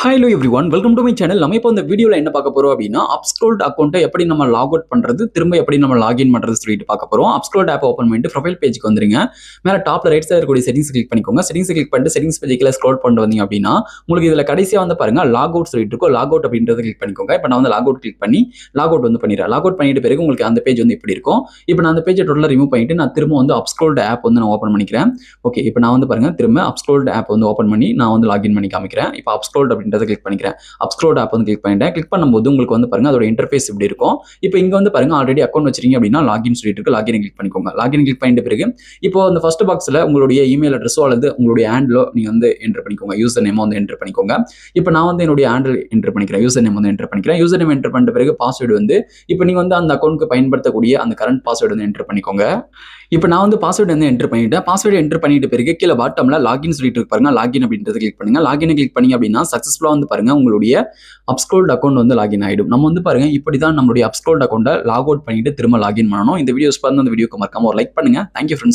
Hi hello everyone welcome to my channel. நம்ம இப்போ இந்த வீடியோவில் என்ன பார்க்க போறோம் அப்படின்னா, அப்ஸ்க்ரோல்ட் அக்கௌண்ட்டை எப்படி நம்ம லாக் அவுட் பண்ணுறது, திரும்ப எப்படி நம்ம லாகின் பண்ணுறது சொல்லிட்டு பார்க்க போகிறோம். அப்ஸ்க்ரோல்ட் ஆப் ஓப்பன் பண்ணிட்டு ப்ரொஃபைல் பேஜுக்கு வந்துருங்க. மேலே டாப்ல ரைட் சைடு இருக்கக்கூடிய செட்டிங்ஸ் கிளிக் பண்ணிக்கோங்க. செட்டிங்ஸ் கிளிக் பண்ணிட்டு செட்டிங்ஸ் பேஜுக்குள்ள ஸ்க்ரோல் பண்ணிட்டு வந்தீங்க அப்படின்னா, உங்களுக்கு இதில் கடைசியாக வந்து பாருங்க லாக் அவுட் சொல்லிட்டு இருக்கும். லாக் அவுட் அப்படின்றத கிளிக் பண்ணிக்கோங்க. இப்போ நான் வந்து லாக் அவுட் கிளிக் பண்ணி லாக் அவுட் வந்து பண்ணிடுறேன். லாக் அவுட் பண்ணிட்டு பிறகு உங்களுக்கு அந்த பேஜ் வந்து இப்படி இருக்கும். இப்போ நான் அந்த பேஜை டோட்டலாக ரிமூவ் பண்ணிட்டு நான் திரும்ப வந்து அப்ஸ்க்ரோல்ட் ஆப் வந்து நான் ஓப்பன் பண்ணிக்கிறேன். ஓகே, இப்போ நான் வந்து பாருங்க திரும்ப அப்ஸ்க்ரோல்ட் ஆப் வந்து ஓப்பன் பண்ணி நான் வந்து லாகின் பண்ணி காமிக்கிறேன். இப்போ அப்ஸ்க்ரோல்ட் அப்படின்றத கிளிக் பண்ணிக்கிறேன். அப்ஸ்க்ரோல்ட் ஆப் வந்து கிளிக் பண்ணிட்டேன். கிளிக் பண்ணும்போது உங்களுக்கு வந்து பாருங்க அதோட இன்டர்ஃபேஸ் இப்படி இருக்கும். இப்போ இங்க வந்து பாருங்க ஆல்ரெடி அக்கௌண்ட் வச்சிருக்கீங்க அப்படின்னா லாகின் சொல்லிட்டு இருக்கு. லாகின் கிளிக் பண்ணிக்கோங்க. லாகின் கிளிக் பண்ணிட்ட பிறகு இப்போ அந்த ஃபர்ஸ்ட் பாக்ஸ்ல உங்களுடைய இமெயில் அட்ரஸோ அல்லது உங்களுடைய ஹேண்டிலோ நீங்க வந்து என்டர் பண்ணிக்கோங்க. யூசர் நேம் வந்து என்டர் பண்ணிக்கோங்க. இப்போ நான் வந்து என்னுடைய ஹேண்டில் என்டர் பண்ணிக்கிறேன். யூசர் நேம் வந்து என்டர் பண்ணிக்கிறேன். யூசர் நேம் என்டர் பண்ணிட்ட பிறகு பாஸ்வேர்டு வந்து இப்போ நீங்க வந்து அந்த அக்கௌண்ட்க்கு பயன்படுத்தக்கூடிய அந்த கரண்ட் பாஸ்வேர்டு வந்து என்டர் பண்ணிக்கோங்க. இப்போ நான் வந்து பாஸ்வேர்டு வந்து என்டர் பண்ணிட்டேன். பாஸ்வேர்டு என்டர் பண்ணிட்ட பிறகு கீழே பாட்டம்ல லாகின் சொல்லிட்டு இருக்கு பாருங்க. லாகின் அப்படின்றத கிளிக் பண்ணுங்க. லாகின் கிளிக் பண்ணி அப்படின்னா சக்சஸ்ஃபுல்லா வந்து பாருங்க உங்களுடைய அப்ஸ்க்ரோல்ட் அக்கௌண்ட் வந்து லாகின் ஆயிடும். நம்ம வந்து பாருங்க இப்படி தான் நம்மளுடைய அப்ஸ்க்ரோல்ட் அக்கௌண்ட்டை லாக் அவுட் பண்ணிட்டு திரும்ப லாகின் பண்ணணும். இந்த வீடியோஸ் பார்த்து அந்த வீடியோக்கு மறக்காம ஒரு லைக் பண்ணுங்க. Thank you friends.